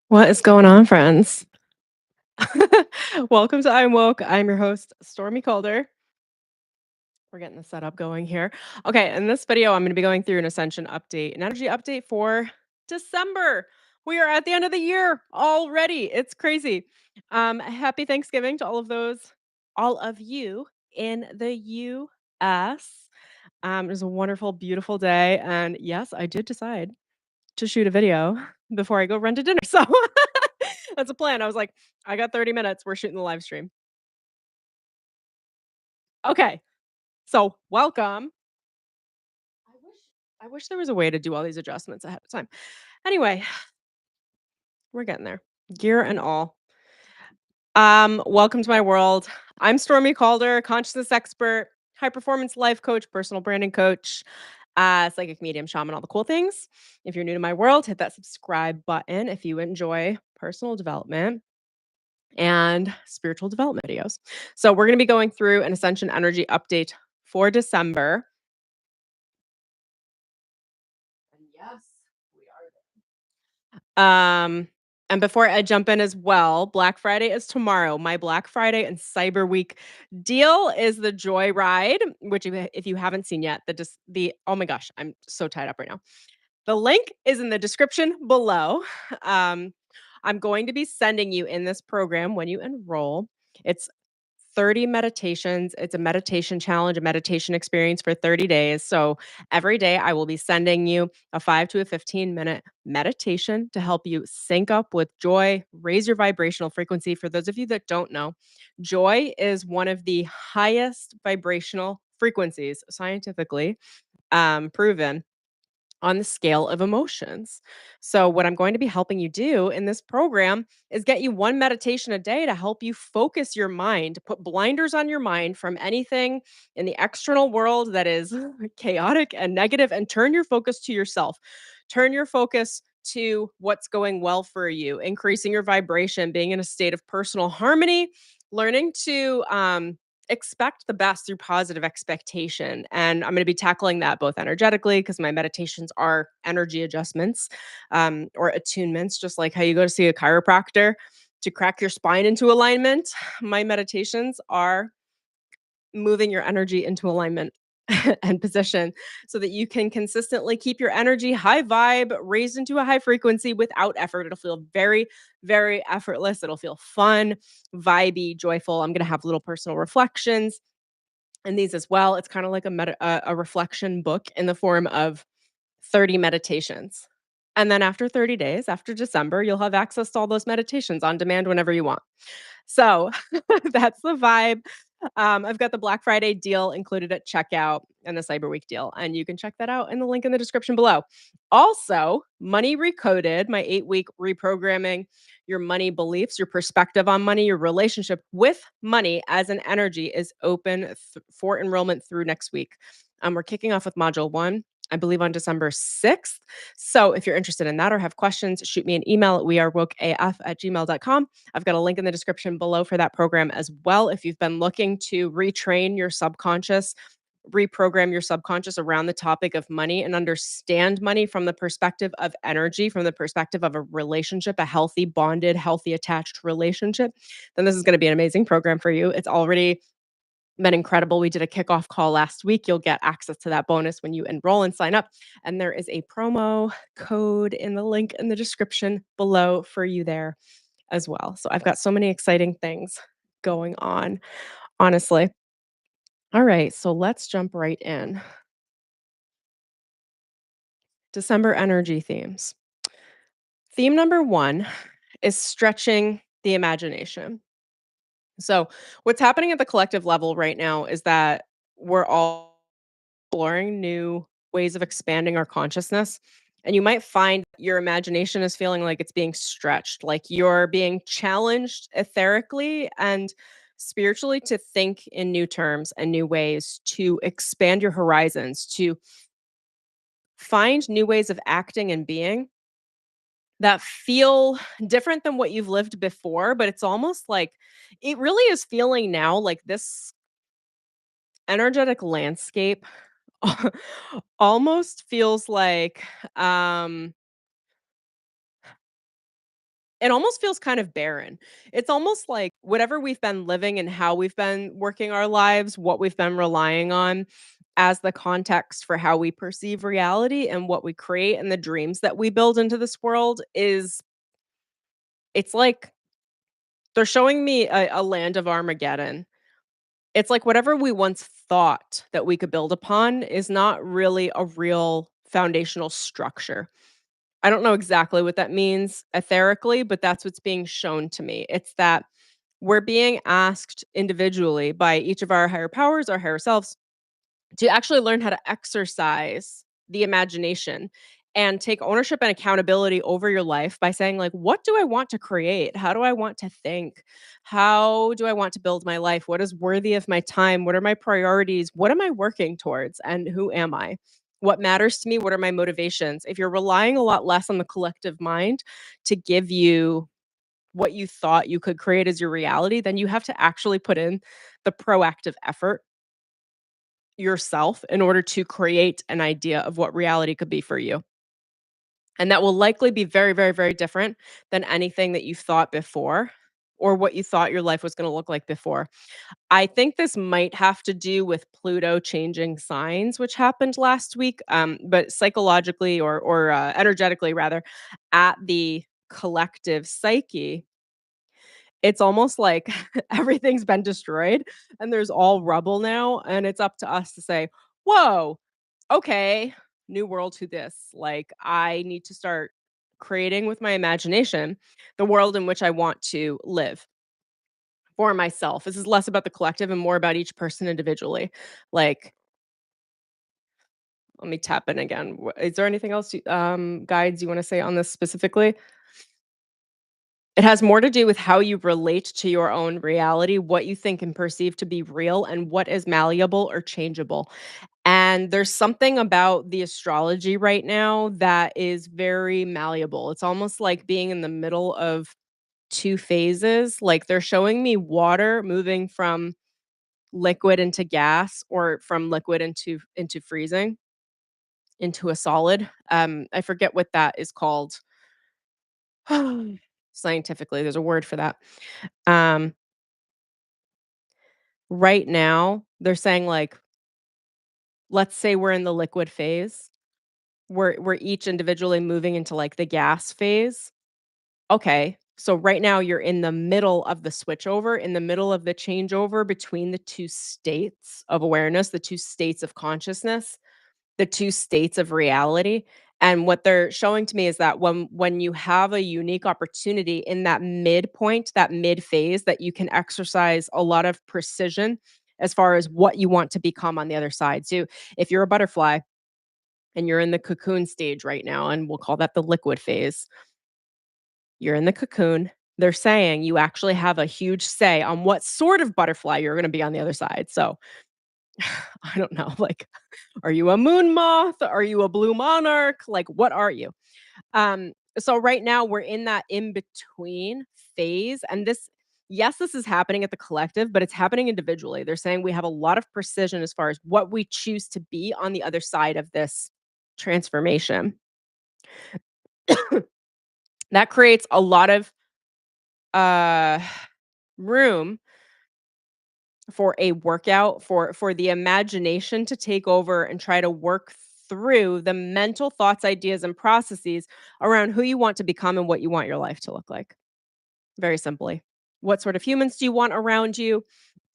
What is going on, friends? Welcome to I'm Woke. I'm your host, Stormy Calder. We're getting the setup going here. Okay, in this video, I'm going to be going through an Ascension update, an energy update for December. We are at the end of the year already. It's crazy. Happy Thanksgiving to all of you in the US. It was a wonderful, beautiful day. And yes, I did decide to shoot a video before I go run to dinner. So that's a plan. I was like, I got 30 minutes. We're shooting the live stream. Okay. So welcome. I wish I wish there was a way to do all these adjustments ahead of time. Anyway, we're getting there. Gear and all. Welcome to my world. I'm Stormy Calder, consciousness expert, high performance life coach, personal branding coach, psychic medium, shaman, all the cool things. If you're new to my world, hit that subscribe button if you enjoy personal development and spiritual development videos. So we're going to be going through an Ascension energy update for December. And yes, we are. And before I jump in as well, Black Friday is tomorrow. My Black Friday and Cyber Week deal is the Joy Ride, which if you haven't seen yet, the oh my gosh, I'm so tied up right now. The link is in the description below. Um, I'm going to be sending you in this program when you enroll. It's 30 meditations. It's a meditation challenge, a meditation experience for 30 days. So every day I will be sending you a 5 to a 15-minute meditation to help you sync up with joy, raise your vibrational frequency. For those of you that don't know, joy is one of the highest vibrational frequencies scientifically proven on the scale of emotions. So, what I'm going to be helping you do in this program is get you one meditation a day to help you focus your mind, put blinders on your mind from anything in the external world that is chaotic and negative, and turn your focus to yourself. Turn your focus to what's going well for you, increasing your vibration, being in a state of personal harmony, learning to expect the best through positive expectation. And I'm going to be tackling that both energetically because my meditations are energy adjustments or attunements, just like how you go to see a chiropractor to crack your spine into alignment. My meditations are moving your energy into alignment and position so that you can consistently keep your energy high vibe raised into a high frequency without effort. It'll feel very, very effortless. It'll feel fun, vibey, joyful. I'm going to have little personal reflections and these as well. It's kind of like a reflection book in the form of 30 meditations. And then after 30 days, after December, you'll have access to all those meditations on demand whenever you want. So that's the vibe. I've got the Black Friday deal included at checkout and the Cyber Week deal, and you can check that out in the link in the description below. Also, Money Recoded, my 8-week reprogramming your money beliefs, your perspective on money, your relationship with money as an energy is open for enrollment through next week. We're kicking off with Module 1, I believe on December 6th. So if you're interested in that or have questions, shoot me an email at wearewokeaf@gmail.com. I've got a link in the description below for that program as well. If you've been looking to retrain your subconscious, reprogram your subconscious around the topic of money and understand money from the perspective of energy, from the perspective of a relationship, a healthy, bonded, healthy, attached relationship, then this is going to be an amazing program for you. It's already been incredible. We did a kickoff call last week. You'll get access to that bonus when you enroll and sign up. And there is a promo code in the link in the description below for you there as well. So I've got so many exciting things going on, honestly. All right, so let's jump right in. December energy themes. Theme number 1 is stretching the imagination. So, what's happening at the collective level right now is that we're all exploring new ways of expanding our consciousness. And you might find your imagination is feeling like it's being stretched, like you're being challenged etherically and spiritually to think in new terms and new ways, to expand your horizons, to find new ways of acting and being that feel different than what you've lived before. But it's almost like it really is feeling now like this energetic landscape almost feels like um it almost feels kind of barren. It's almost like whatever we've been living and how we've been working our lives, what we've been relying on as the context for how we perceive reality and what we create and the dreams that we build into this world is it's like they're showing me a land of Armageddon. It's like whatever we once thought that we could build upon is not really a real foundational structure. I don't know exactly what that means etherically, but that's what's being shown to me. It's that we're being asked individually by each of our higher powers, our higher selves, to actually learn how to exercise the imagination and take ownership and accountability over your life by saying like, what do I want to create? How do I want to think? How do I want to build my life? What is worthy of my time? What are my priorities? What am I working towards, and who am I? What matters to me? What are my motivations? If you're relying a lot less on the collective mind to give you what you thought you could create as your reality, then you have to actually put in the proactive effort yourself in order to create an idea of what reality could be for you. And that will likely be very, very, very different than anything that you thought before or what you thought your life was going to look like before. I think this might have to do with Pluto changing signs, which happened last week, but psychologically or energetically rather, at the collective psyche, it's almost like everything's been destroyed and there's all rubble now, and it's up to us to say, "Whoa, okay, new world to this." Like, I need to start creating with my imagination the world in which I want to live for myself. This is less about the collective and more about each person individually. Like, let me tap in again. Is there anything else, guides you wanna say on this specifically? It has more to do with how you relate to your own reality, what you think and perceive to be real, and what is malleable or changeable. And there's something about the astrology right now that is very malleable. It's almost like being in the middle of two phases. Like they're showing me water moving from liquid into gas or from liquid into freezing into a solid. I forget what that is called scientifically. There's a word for that. Um, right now, they're saying like, let's say we're in the liquid phase. We're each individually moving into like the gas phase. Okay. So right now you're in the middle of the switchover, in the middle of the changeover between the two states of awareness, the two states of consciousness, the two states of reality. And what they're showing to me is that when you have a unique opportunity in that midpoint, that mid phase, that you can exercise a lot of precision as far as what you want to become on the other side. So if you're a butterfly and you're in the cocoon stage right now, and we'll call that the liquid phase, you're in the cocoon. They're saying you actually have a huge say on what sort of butterfly you're going to be on the other side. So I don't know, like, are you a moon moth? Are you a blue monarch? Like, what are you? So right now we're in that in between phase. And this, yes, this is happening at the collective, but it's happening individually. They're saying we have a lot of precision as far as what we choose to be on the other side of this transformation. That creates a lot of uh room for a workout, for the imagination to take over and try to work through the mental thoughts, ideas, and processes around who you want to become and what you want your life to look like. Very simply. What sort of humans do you want around you?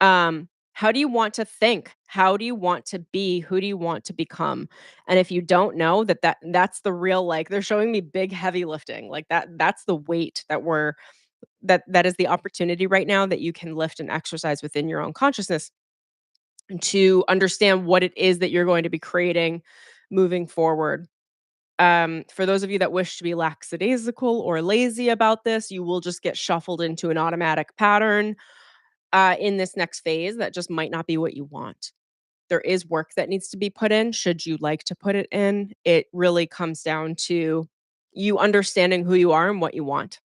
How do you want to think? How do you want to be? Who do you want to become? And if you don't know that's the real, like, they're showing me big heavy lifting. Like that's the weight that is the opportunity right now that you can lift and exercise within your own consciousness to understand what it is that you're going to be creating moving forward. For those of you that wish to be lackadaisical or lazy about this, you will just get shuffled into an automatic pattern in this next phase that just might not be what you want. There is work that needs to be put in, should you like to put it in. It really comes down to you understanding who you are and what you want.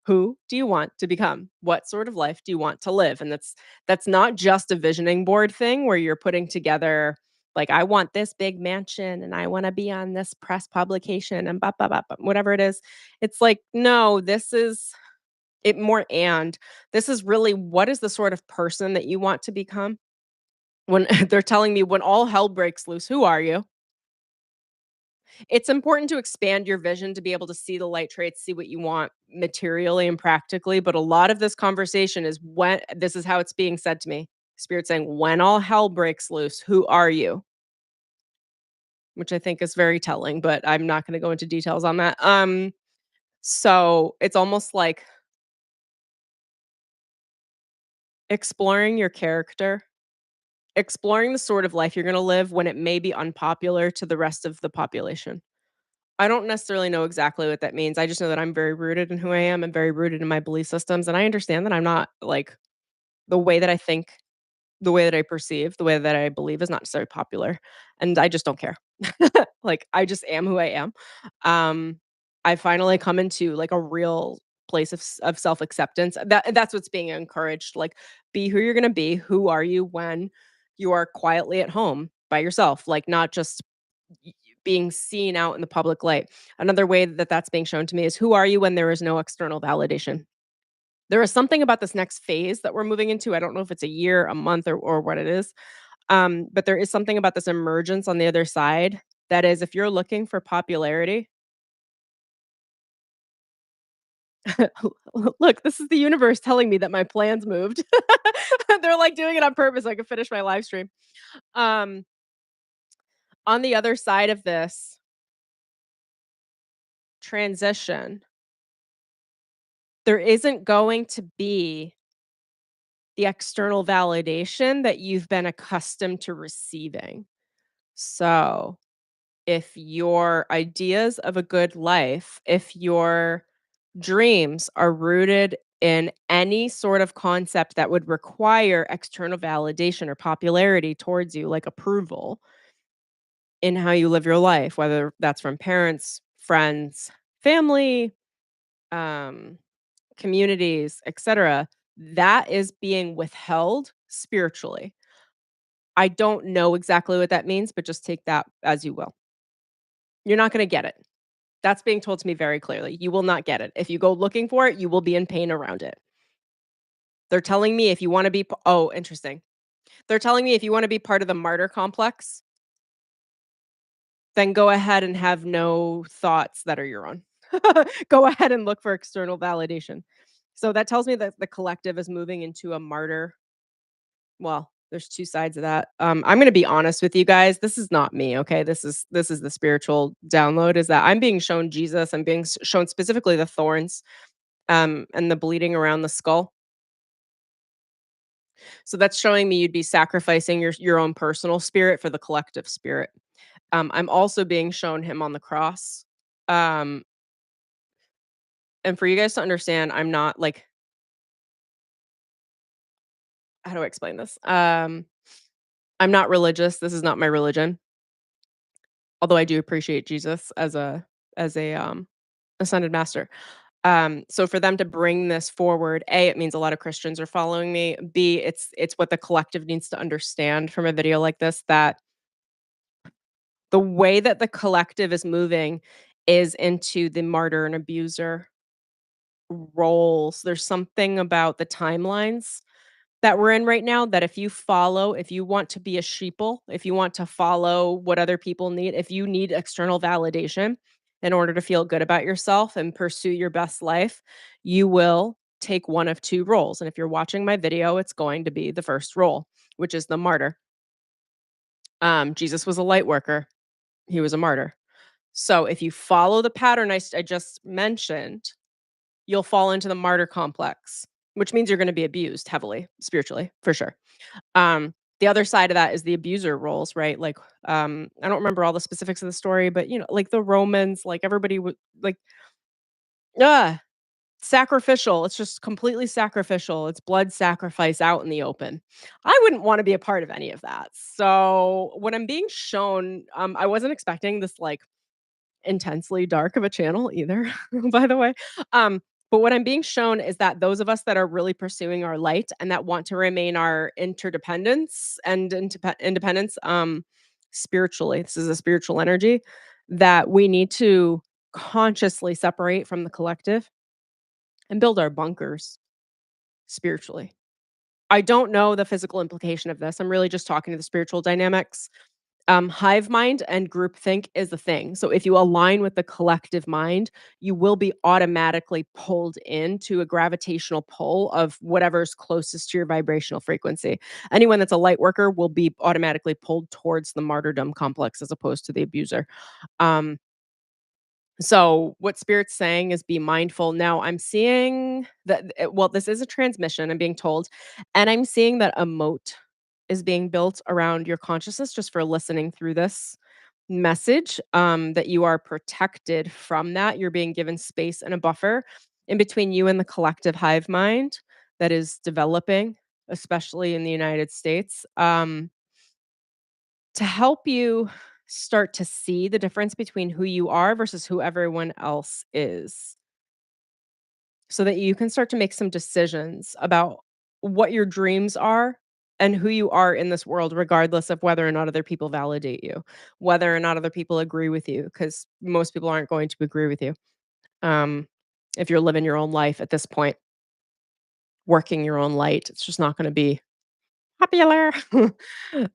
Who do you want to become? What sort of life do you want to live? And that's not just a visioning board thing where you're putting together Like, I want this big mansion and I wanna be on this press publication and whatever it is. It's like, no, this is it more and this is really what is the sort of person that you want to become? When they're telling me when all hell breaks loose, who are you? It's important to expand your vision to be able to see the light traits, see what you want materially and practically, but a lot of this conversation is when this is how it's being said to me. Spirit saying, "When all hell breaks loose, who are you?" Which I think is very telling, but I'm not gonna go into details on that. So it's almost like exploring your character, exploring the sort of life you're gonna live when it may be unpopular to the rest of the population. I don't necessarily know exactly what that means. I just know that I'm very rooted in who I am and very rooted in my belief systems, and I understand that I'm not like the way that I think, the way that I perceive, the way that I believe is not necessarily popular, and I just don't care. Like, I just am who I am. Um, I finally come into, like, a real place of self-acceptance. That's what's being encouraged, like, be who you're gonna be. Who are you when you are quietly at home by yourself? Like, not just being seen out in the public light. Another way that that's being shown to me is who are you when there is no external validation? There is something about this next phase that we're moving into. I don't know if it's a year, a month, or what it is. But there is something about this emergence on the other side that is, if you're looking for popularity, look, this is the universe telling me that my plans moved. They're like doing it on purpose so I can finish my live stream. Um, on the other side of this transition, there isn't going to be the external validation that you've been accustomed to receiving. So, if your ideas of a good life, if your dreams are rooted in any sort of concept that would require external validation or popularity towards you, like approval in how you live your life, whether that's from parents, friends, family, um, communities, etc., that is being withheld spiritually. I don't know exactly what that means, but just take that as you will. You're not gonna get it. That's being told to me very clearly. You will not get it. If you go looking for it, you will be in pain around it. They're telling me if you wanna be p oh, interesting. They're telling me if you wanna be part of the martyr complex, then go ahead and have no thoughts that are your own. Go ahead and look for external validation. So that tells me that the collective is moving into a martyr. Well, there's 2 sides of that. I'm gonna be honest with you guys, this is not me, okay? This is the spiritual download, is that I'm being shown Jesus, I'm being shown specifically the thorns, and the bleeding around the skull. So that's showing me you'd be sacrificing your own personal spirit for the collective spirit. I'm also being shown him on the cross. Um, and for you guys to understand, I'm not like how do I explain this? I'm not religious. This is not my religion. Although I do appreciate Jesus as a ascended master. So for them to bring this forward, A, it means a lot of Christians are following me. B, it's what the collective needs to understand from a video like this, that the way that the collective is moving is into the martyr and abuser roles. There's something about the timelines that we're in right now that if you want to be a sheeple, if you want to follow what other people need, if you need external validation in order to feel good about yourself and pursue your best life, you will take one of 2 roles. And if you're watching my video, it's going to be the first role, which is the martyr. Jesus was a light worker. He was a martyr. So if you follow the pattern I just mentioned, you'll fall into the martyr complex, which means you're gonna be abused heavily, spiritually, for sure. The other side of that is the abuser roles, right? Like, I don't remember all the specifics of the story, but, like the Romans, like everybody would like, ah, sacrificial. It's just completely sacrificial. It's blood sacrifice out in the open. I wouldn't wanna be a part of any of that. So, when I'm being shown, I wasn't expecting this, like, intensely dark of a channel either, by the way. But what I'm being shown is that those of us that are really pursuing our light and that want to remain our interdependence and independence, spiritually, this is a spiritual energy that we need to consciously separate from the collective and build our bunkers spiritually. I don't know the physical implication of this. I'm really just talking to the spiritual dynamics. Hive mind and groupthink is the thing. So if you align with the collective mind, you will be automatically pulled into a gravitational pull of whatever's closest to your vibrational frequency. Anyone that's a light worker will be automatically pulled towards the martyrdom complex as opposed to the abuser. Um, so what spirit's saying is be mindful. Now I'm seeing that well, this is a transmission, I'm being told, and I'm seeing that a moat is being built around your consciousness just for listening through this message, that you are protected from that. You're being given space and a buffer in between you and the collective hive mind that is developing, especially in the United States. To help you start to see the difference between who you are versus who everyone else is, so that you can start to make some decisions about what your dreams are and who you are in this world, regardless of whether or not other people validate you, whether or not other people agree with you, because most people aren't going to agree with you. Um, if you're living your own life at this point, working your own light, it's just not going to be popular.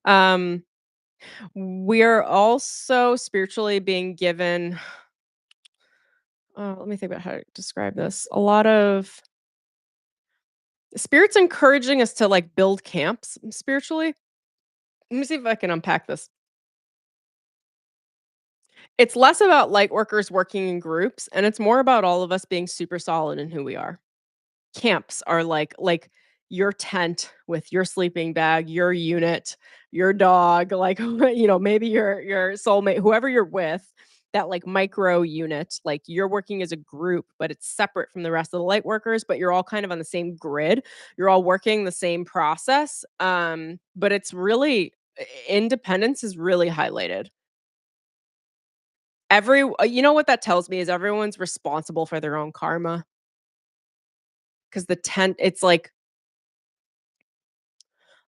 um, we're also spiritually being given, let me think about how to describe this. A lot of spirits encouraging us to like build camps spiritually. Let me see if I can unpack this. It's less about light workers working in groups and it's more about all of us being super solid in who we are. Camps are like your tent with your sleeping bag, your unit, your dog, like maybe your soulmate, whoever you're with, that like micro unit, like you're working as a group, but it's separate from the rest of the light workers, but you're all kind of on the same grid. You're all working the same process. But it's really independence is really highlighted. You know what that tells me is everyone's responsible for their own karma because the tent, it's like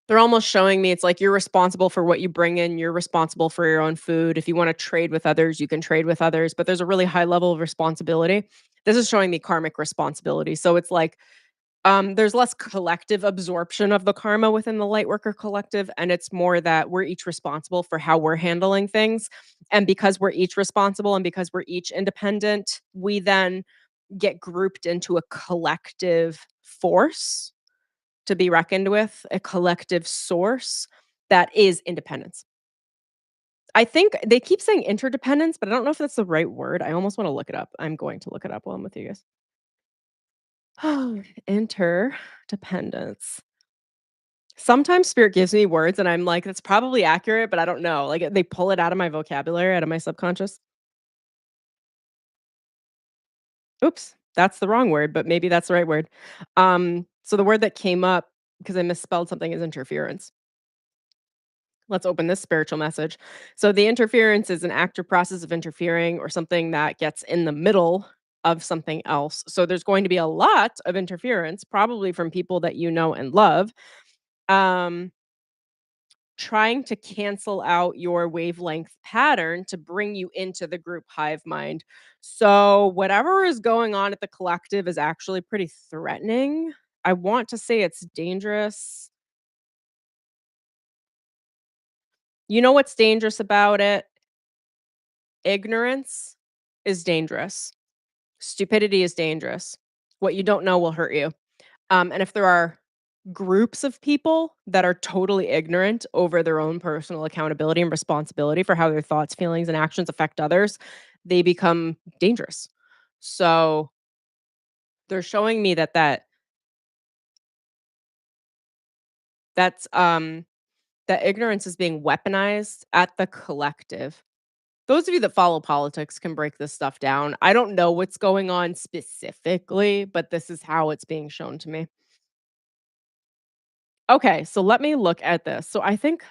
they're almost showing me it's like you're responsible for what you bring in, you're responsible for your own food. If you wanna trade with others, you can trade with others, but there's a really high level of responsibility. This is showing me karmic responsibility. So it's like, there's less collective absorption of the karma within the Lightworker collective, and it's more that we're each responsible for how we're handling things. And because we're each responsible and because we're each independent, we then get grouped into a collective force to be reckoned with, a collective source that is independence. I think they keep saying interdependence, but I don't know if that's the right word. I almost want to look it up. I'm going to look it up while I'm with you guys. Interdependence. Sometimes spirit gives me words and I'm like, that's probably accurate, but I don't know. Like they pull it out of my vocabulary, out of my subconscious. Oops, that's the wrong word, but maybe that's the right word. So the word that came up because I misspelled something is interference. Let's open this spiritual message. So, the interference is an act or process of interfering or something that gets in the middle of something else. So, there's going to be a lot of interference, probably from people that you know and love, um, trying to cancel out your wavelength pattern to bring you into the group hive mind. So, whatever is going on at the collective is actually pretty threatening. I want to say it's dangerous. You know what's dangerous about it? Ignorance is dangerous. Stupidity is dangerous. What you don't know will hurt you. And if there are groups of people that are totally ignorant over their own personal accountability and responsibility for how their thoughts, feelings, and actions affect others, they become dangerous. So they're showing me that's that ignorance is being weaponized at the collective. Those of you that follow politics can break this stuff down. I don't know what's going on specifically, but this is how it's being shown to me. Okay, so let me look at this. So I think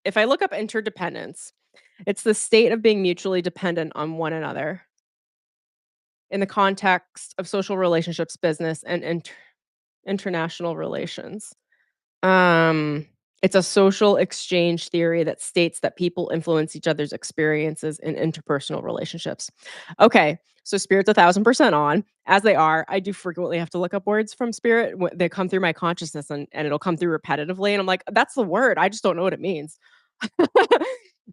if I look up interdependence, it's the state of being mutually dependent on one another in the context of social relationships, business, and international relations. Um, It's a social exchange theory that states that people influence each other's experiences in interpersonal relationships. Okay, so spirit's 1000% on, as they are. I do frequently have to look up words from spirit. They come through my consciousness and it'll come through repetitively. And I'm like, that's the word. I just don't know what it means.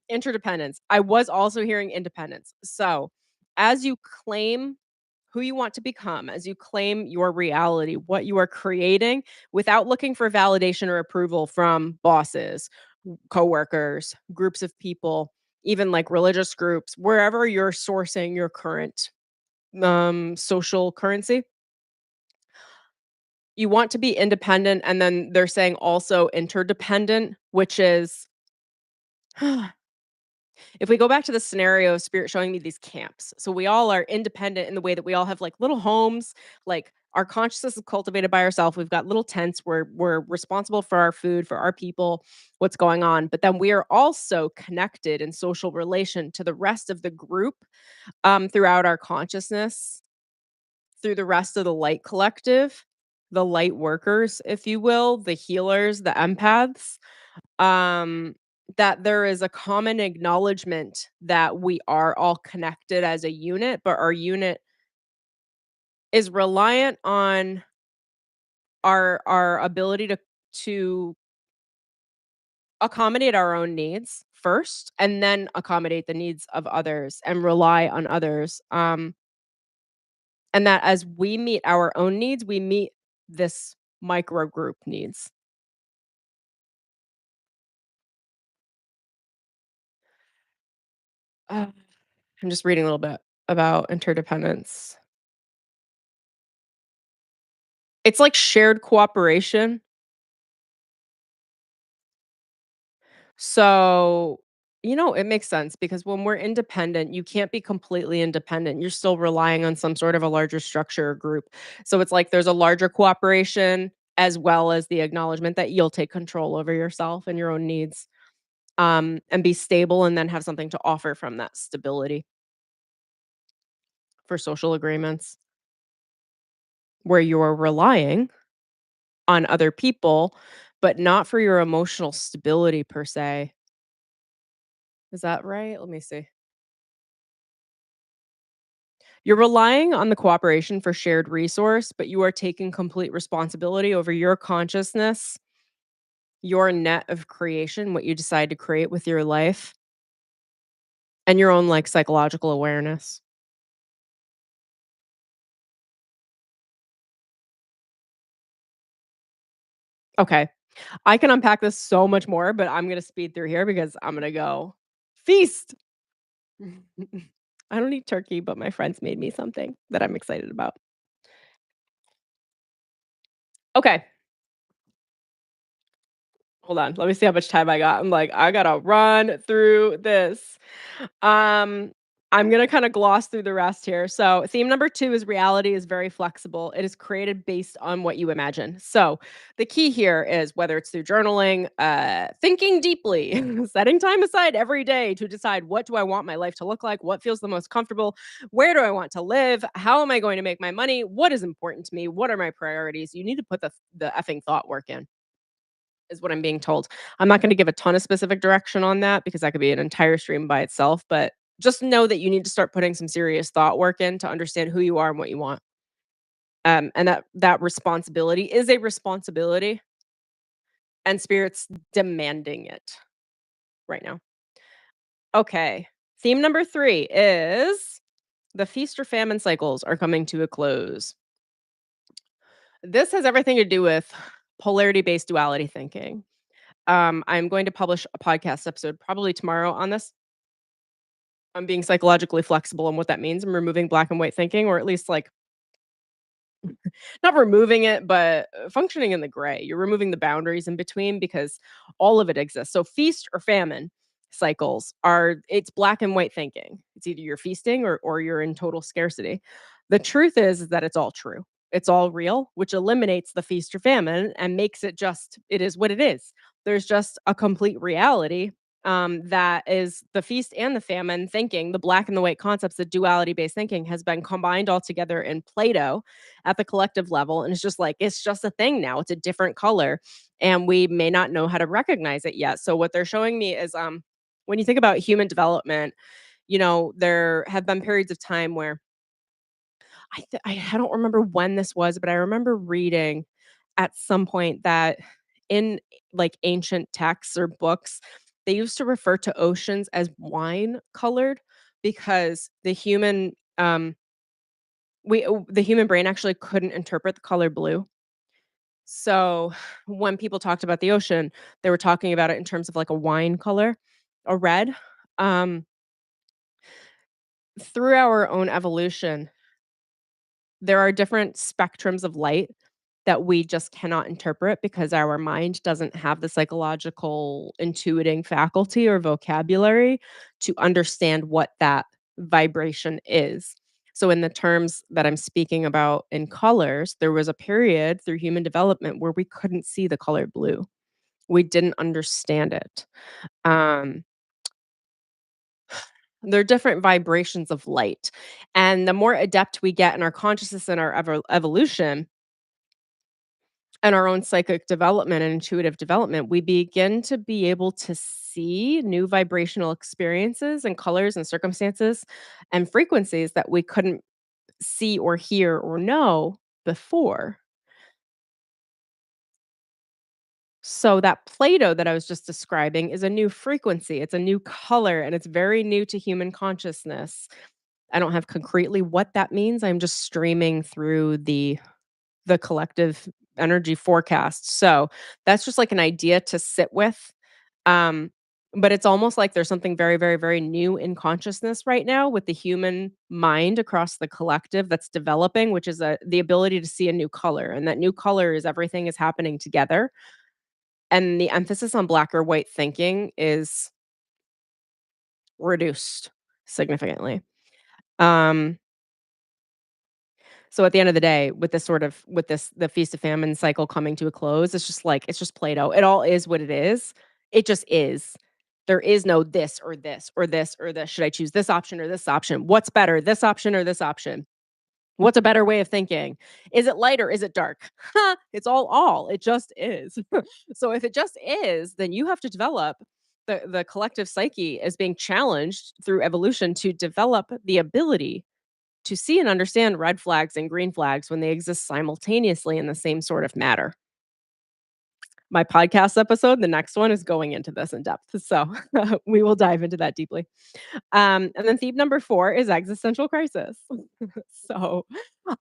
Interdependence. I was also hearing independence. So as you claim who you want to become, as you claim your reality, what you are creating without looking for validation or approval from bosses, coworkers, groups of people, even like religious groups, wherever you're sourcing your current social currency, you want to be independent. And then they're saying also interdependent, which is if we go back to the scenario of spirit showing me these camps, so we all are independent in the way that we all have like little homes, like our consciousness is cultivated by ourselves. We've got little tents where we're responsible for our food, for our people, what's going on. But then we are also connected in social relation to the rest of the group throughout our consciousness, through the rest of the light collective, the light workers, if you will, the healers, the empaths, um, that there is a common acknowledgement that we are all connected as a unit, but our unit is reliant on our ability to accommodate our own needs first and then accommodate the needs of others and rely on others. And that as we meet our own needs, we meet this micro group needs. Uh, I'm just reading a little bit about interdependence. It's like shared cooperation. So, it makes sense because when we're independent, you can't be completely independent. You're still relying on some sort of a larger structure or group. So it's like there's a larger cooperation as well as the acknowledgement that you'll take control over yourself and your own needs, and be stable and then have something to offer from that stability for social agreements where you're relying on other people, but not for your emotional stability per se. Is that right? Let me see. You're relying on the cooperation for shared resource, but you are taking complete responsibility over your consciousness, your net of creation, what you decide to create with your life, and your own like psychological awareness. Okay. I can unpack this so much more, but I'm going to speed through here because I'm going to go feast. I don't eat turkey, but my friends made me something that I'm excited about. Okay. Hold on, let me see how much time I got. I'm like, I gotta run through this. Um, I'm gonna kind of gloss through the rest here. So, theme number 2 is reality is very flexible. It is created based on what you imagine. So, the key here is whether it's through journaling, thinking deeply, setting time aside every day to decide what do I want my life to look like, what feels the most comfortable, where do I want to live, how am I going to make my money, what is important to me, what are my priorities. You need to put the effing thought work in is what I'm being told. I'm not gonna give a ton of specific direction on that because that could be an entire stream by itself, but just know that you need to start putting some serious thought work in to understand who you are and what you want. And that responsibility is a responsibility, and spirit's demanding it right now. Okay. Theme number 3 is the feast or famine cycles are coming to a close. This has everything to do with polarity-based duality thinking. I'm going to publish a podcast episode probably tomorrow on this. I'm being psychologically flexible and what that means. I'm removing black and white thinking, or at least like not removing it, but functioning in the gray. You're removing the boundaries in between because all of it exists. So feast or famine cycles are it's black and white thinking. It's either you're feasting or you're in total scarcity. The truth is that it's all true. It's all real, which eliminates the feast or famine and makes it just it is what it is. There's just a complete reality that is the feast and the famine thinking, the black and the white concepts, the duality based thinking has been combined all together in Plato at the collective level. And it's just like, it's just a thing now. It's a different color. And we may not know how to recognize it yet. So, what they're showing me is when you think about human development, there have been periods of time where I don't remember when this was, but I remember reading at some point that in like ancient texts or books, they used to refer to oceans as wine colored because the human brain actually couldn't interpret the color blue. So when people talked about the ocean, they were talking about it in terms of like a wine color, a red. Um, through our own evolution, there are different spectrums of light that we just cannot interpret because our mind doesn't have the psychological intuiting faculty or vocabulary to understand what that vibration is. So, in the terms that I'm speaking about in colors, there was a period through human development where we couldn't see the color blue. We didn't understand it. Um, they're different vibrations of light. And the more adept we get in our consciousness and our evolution, and our own psychic development and intuitive development, we begin to be able to see new vibrational experiences and colors and circumstances and frequencies that we couldn't see or hear or know before. So, that Plato that I was just describing is a new frequency, it's a new color, and it's very new to human consciousness. I don't have concretely what that means. I'm just streaming through the collective energy forecast. So, that's just like an idea to sit with. Um, but it's almost like there's something very, very, very new in consciousness right now with the human mind across the collective that's developing, which is the ability to see a new color. And that new color is everything is happening together. And the emphasis on black or white thinking is reduced significantly. Um, So at the end of the day, with this the feast of famine cycle coming to a close, it's just Play-Doh. It all is what it is. It just is. There is no this or this or this or this. Should I choose this option or this option? What's better, this option or this option? What's a better way of thinking? Is it light or is it dark? It's all. It just is. So if it just is, then you have to develop the collective psyche is being challenged through evolution to develop the ability to see and understand red flags and green flags when they exist simultaneously in the same sort of matter. My podcast episode, the next one, is going into this in depth. So we will dive into that deeply. And then theme number 4 is existential crisis. So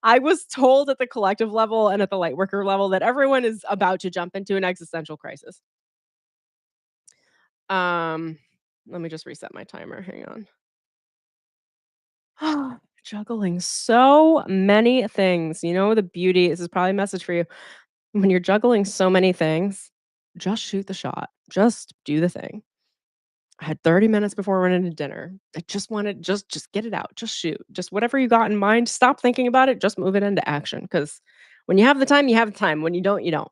I was told at the collective level and at the lightworker level that everyone is about to jump into an existential crisis. Um, Let me just reset my timer. Hang on. Juggling so many things. The beauty, this is probably a message for you. When you're juggling so many things, just shoot the shot. Just do the thing. I had 30 minutes before running to dinner. I just wanted just get it out. Just shoot. Just whatever you got in mind, stop thinking about it, just move it into action cuz when you have the time, you have the time. When you don't, you don't.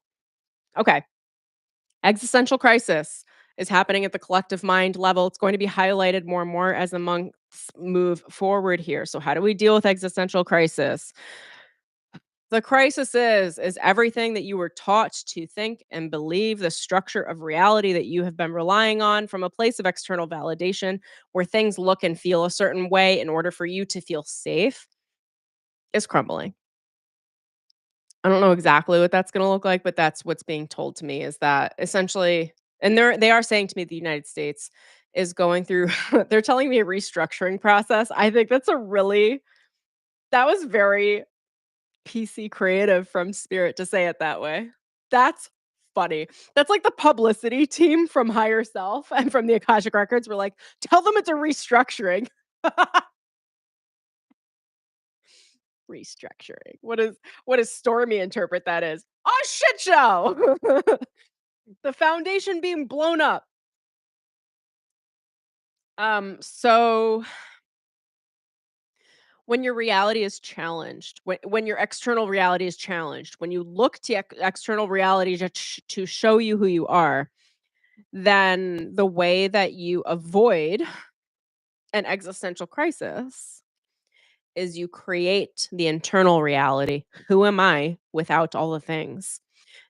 Okay. Existential crisis is happening at the collective mind level. It's going to be highlighted more and more as the months move forward here. So how do we deal with existential crisis? The crisis is everything that you were taught to think and believe, the structure of reality that you have been relying on from a place of external validation, where things look and feel a certain way in order for you to feel safe, is crumbling. I don't know exactly what that's going to look like, but that's what's being told to me is that essentially, and they are saying to me the United States is going through, they're telling me a restructuring process. I think that was very PC creative from Spirit to say it that way. That's funny. That's like the publicity team from Higher Self and from the Akashic Records were like, "Tell them it's a restructuring." Restructuring. What does Stormie interpret that as? A shit show! The foundation being blown up. So when your reality is challenged, when your external reality is challenged, when you look to external reality to show you who you are, then the way that you avoid an existential crisis is you create the internal reality. Who am I without all the things?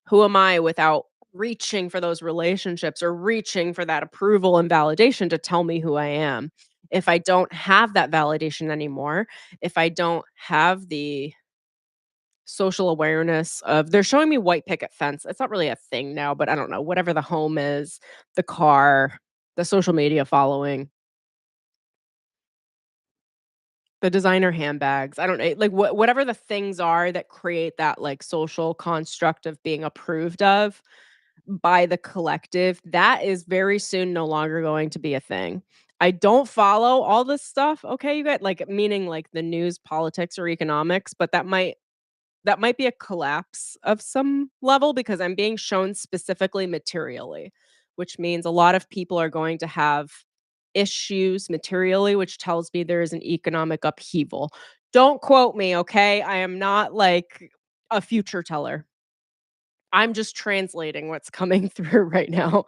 Who am I without reaching for those relationships or reaching for that approval and validation to tell me who I am? If I don't have that validation anymore, if I don't have the social awareness of they're showing me white picket fence. It's not really a thing now, but I don't know, whatever the home is, the car, the social media following, the designer handbags. I don't know, like whatever the things are that create that like social construct of being approved of by the collective, that is very soon no longer going to be a thing. I don't follow all this stuff. Okay, you get like meaning like the news, politics, or economics, but that might be a collapse of some level because I'm being shown specifically materially, which means a lot of people are going to have issues materially, which tells me there is an economic upheaval. Don't quote me, okay? I am not like a future teller. I'm just translating what's coming through right now.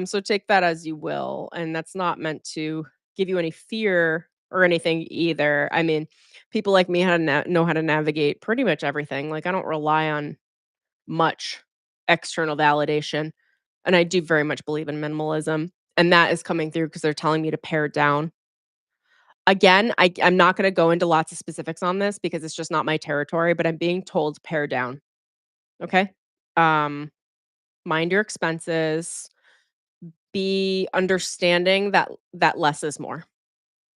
So take that as you will, and that's not meant to give you any fear or anything either. I mean, people like me how to know how to navigate pretty much everything. Like I don't rely on much external validation, and I do very much believe in minimalism, and that is coming through because they're telling me to pare down. Again, I'm not going to go into lots of specifics on this because it's just not my territory, but I'm being told pare down. Okay, um, mind your expenses. Be understanding that less is more.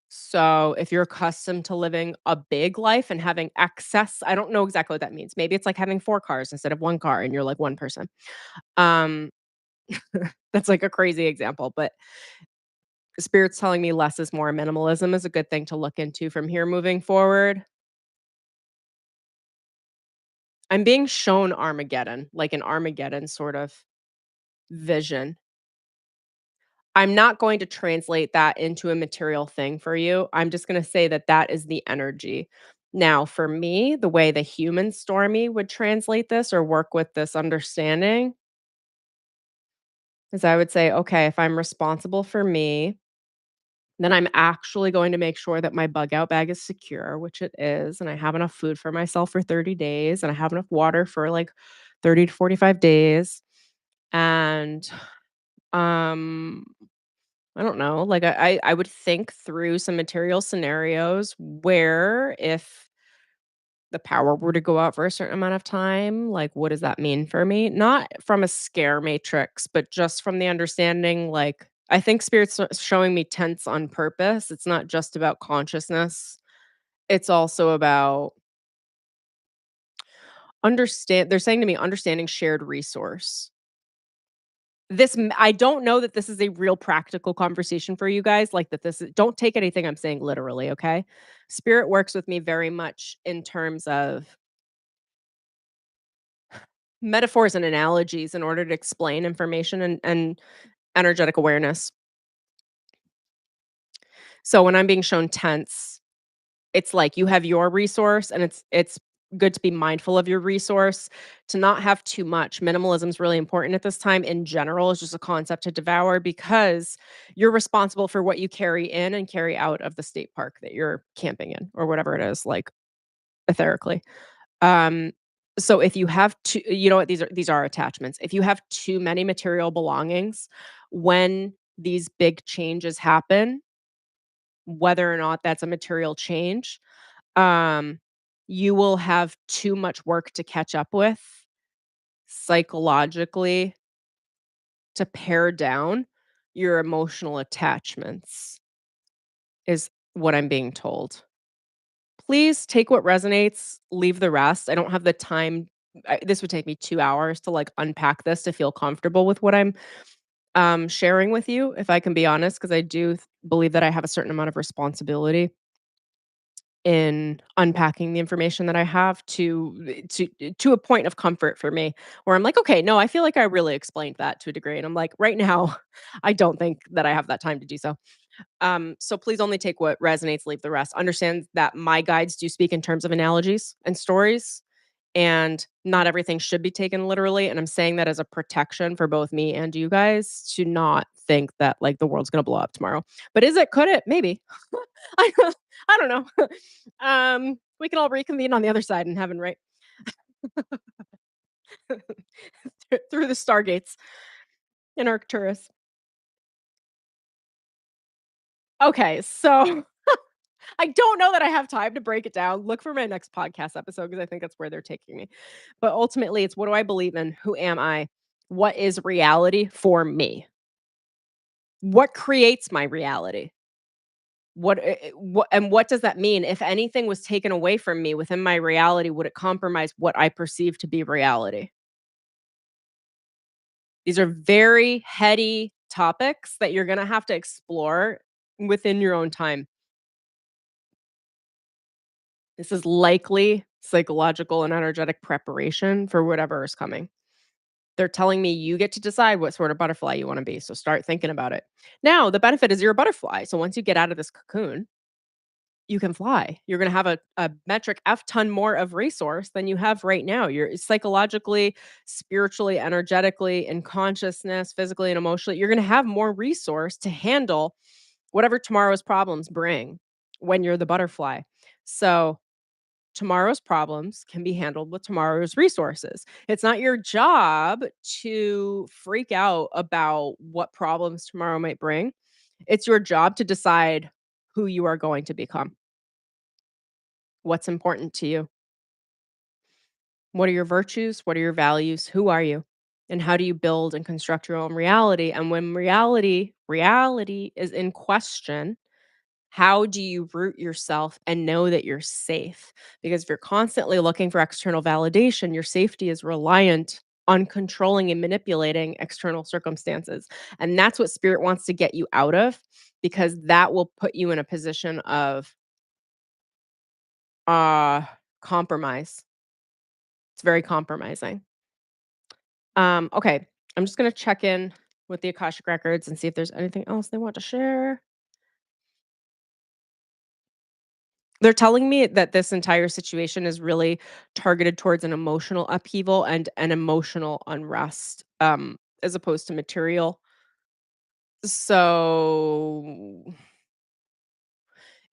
So, if you're accustomed to living a big life and having excess, I don't know exactly what that means. Maybe it's like having 4 cars instead of 1 car and you're like one person. Um, that's like a crazy example, but spirit's telling me less is more. Minimalism is a good thing to look into from here moving forward. I'm being shown Armageddon, like an Armageddon sort of vision. I'm not going to translate that into a material thing for you. I'm just gonna say that that is the energy. Now, for me, the way the human Stormy would translate this or work with this understanding is I would say, "Okay, if I'm responsible for me, then I'm actually going to make sure that my bug out bag is secure," which it is, and I have enough food for myself for 30 days, and I have enough water for, like, 30 to 45 days, and, um I don't know, like, I would think through some material scenarios where if the power were to go out for a certain amount of time, like, what does that mean for me? Not from a scare matrix, but just from the understanding, like, I think spirit's showing me tense on purpose. It's not just about consciousness. It's also about they're saying to me, understanding shared resource. I don't know that this is a real practical conversation for you guys, like, that this is don't take anything I'm saying literally, okay? Spirit works with me very much in terms of metaphors and analogies in order to explain information and energetic awareness. So when I'm being shown tense, it's like you have your resource and it's good to be mindful of your resource, to not have too much. Minimalism is really important at this time in general. It's just a concept to devour because you're responsible for what you carry in and carry out of the state park that you're camping in or whatever it is, like etherically. Um, so if you have too you know what, these are attachments. If you have too many material belongings, when these big changes happen, whether or not that's a material change, um, you will have too much work to catch up with psychologically to pare down your emotional attachments, is what I'm being told. Please take what resonates, leave the rest. I don't have the time. This would take me 2 hours to like unpack this to feel comfortable with what I'm sharing with you, if I can be honest, because I do believe that I have a certain amount of responsibility in unpacking the information that I have to a point of comfort for me, where I'm like, "Okay, no, I feel like I really explained that to a degree," and I'm like, "Right now, I don't think that I have that time to do so." So please only take what resonates, leave the rest. Understand that my guides do speak in terms of analogies and stories, and not everything should be taken literally, and I'm saying that as a protection for both me and you guys to not think that, like, the world's gonna blow up tomorrow. But is it? Could it? Maybe. I I don't know. We can all reconvene on the other side in heaven, right? Through the stargates in Arcturus. Okay, so I don't know that I have time to break it down. Look for my next podcast episode because I think that's where they're taking me. But ultimately, it's what do I believe in? Who am I? What is reality for me? What creates my reality? What does that mean? If anything was taken away from me within my reality, would it compromise what I perceive to be reality? These are very heady topics that you're going to have to explore within your own time. This is likely psychological and energetic preparation for whatever is coming. They're telling me you get to decide what sort of butterfly you want to be. So start thinking about it. Now, the benefit is you're a butterfly. So once you get out of this cocoon, you can fly. You're going to have a metric F ton more of resource than you have right now. You're psychologically, spiritually, energetically, in consciousness, physically, and emotionally. You're going to have more resource to handle whatever tomorrow's problems bring when you're the butterfly. So tomorrow's problems can be handled with tomorrow's resources. It's not your job to freak out about what problems tomorrow might bring. It's your job to decide who you are going to become. What's important to you? What are your virtues? What are your values? Who are you? And how do you build and construct your own reality? And when reality is in question, how do you root yourself and know that you're safe? Because if you're constantly looking for external validation, your safety is reliant on controlling and manipulating external circumstances. And that's what spirit wants to get you out of because that will put you in a position of uh compromise. It's very compromising. Okay. I'm just gonna check in with the Akashic records and see if there's anything else they want to share. They're telling me that this entire situation is really targeted towards an emotional upheaval and an emotional unrest, as opposed to material. So,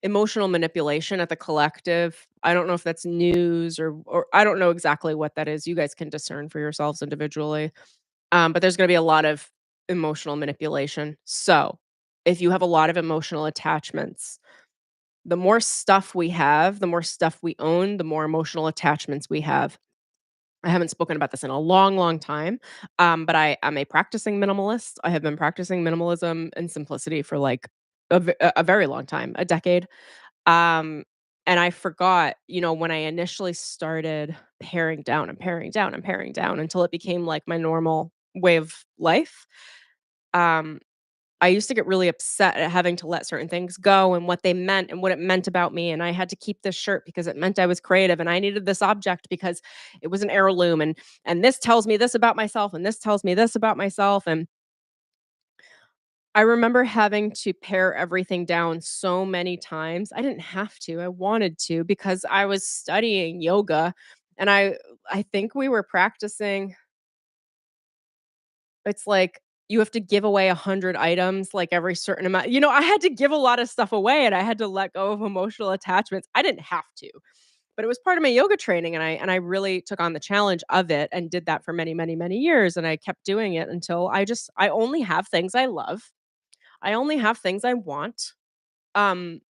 emotional manipulation at the collective, I don't know if that's news or I don't know exactly what that is. You guys can discern for yourselves individually. But there's gonna be a lot of emotional manipulation. So, if you have a lot of emotional attachments, the more stuff we have, the more stuff we own, the more emotional attachments we have. I haven't spoken about this in a long, long time, but I am a practicing minimalist. I have been practicing minimalism and simplicity for like a very long time, a decade. Um, and I forgot, when I initially started paring down and paring down and paring down until it became like my normal way of life. Um, I used to get really upset at having to let certain things go and what they meant and what it meant about me. And I had to keep this shirt because it meant I was creative and I needed this object because it was an heirloom and this tells me this about myself and this tells me this about myself. And I remember having to pare everything down so many times. I didn't have to. I wanted to because I was studying yoga and I think we were practicing. It's like you have to give away 100 items, like, every certain amount. I had to give a lot of stuff away, and I had to let go of emotional attachments. I didn't have to, but it was part of my yoga training, and I really took on the challenge of it and did that for many, many, many years, and I kept doing it until I only have things I love. I only have things I want. Um,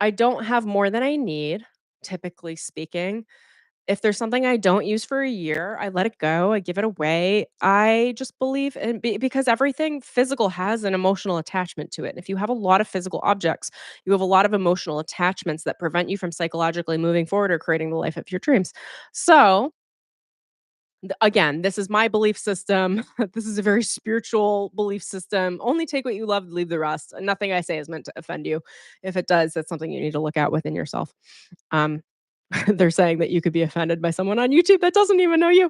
I don't have more than I need, typically speaking. If there's something I don't use for a year, I let it go, I give it away. I just believe in because everything physical has an emotional attachment to it. And if you have a lot of physical objects, you have a lot of emotional attachments that prevent you from psychologically moving forward or creating the life of your dreams. So, again, this is my belief system. This is a very spiritual belief system. Only take what you love, leave the rest. And nothing I say is meant to offend you. If it does, that's something you need to look at within yourself. Um, they're saying that you could be offended by someone on YouTube that doesn't even know you.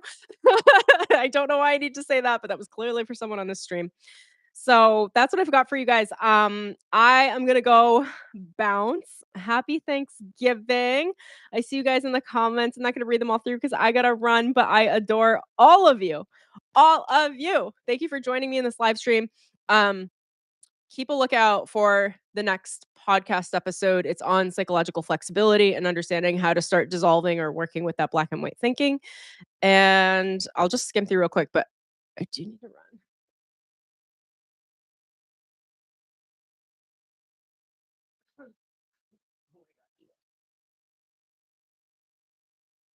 I don't know why I need to say that, but that was clearly for someone on this stream. So that's what I've got for you guys. I am gonna go bounce. Happy Thanksgiving. I see you guys in the comments. I'm not gonna read them all through because I gotta run, but I adore all of you. All of you. Thank you for joining me in this live stream. Um, Keep a lookout for the next podcast episode. It's on psychological flexibility and understanding how to start dissolving or working with that black and white thinking. And I'll just skim through real quick, but I do need to run.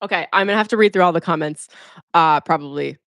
Okay, I'm gonna have to read through all the comments, probably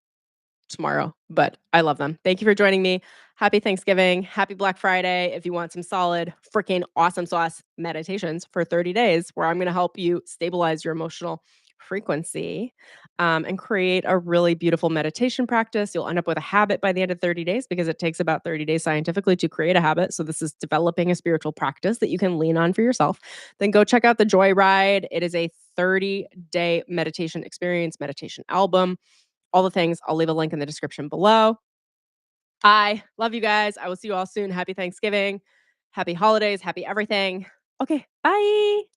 tomorrow, but I love them. Thank you for joining me. Happy Thanksgiving. Happy Black Friday. If you want some solid, freaking awesome sauce meditations for 30 days, where I'm going to help you stabilize your emotional frequency and create a really beautiful meditation practice. You'll end up with a habit by the end of 30 days because it takes about 30 days scientifically to create a habit. So, this is developing a spiritual practice that you can lean on for yourself. Then go check out the Joyride. It is a 30-day meditation experience, meditation album, all the things. I'll leave a link in the description below. I love you guys. I will see you all soon. Happy Thanksgiving. Happy holidays. Happy everything. Okay. Bye.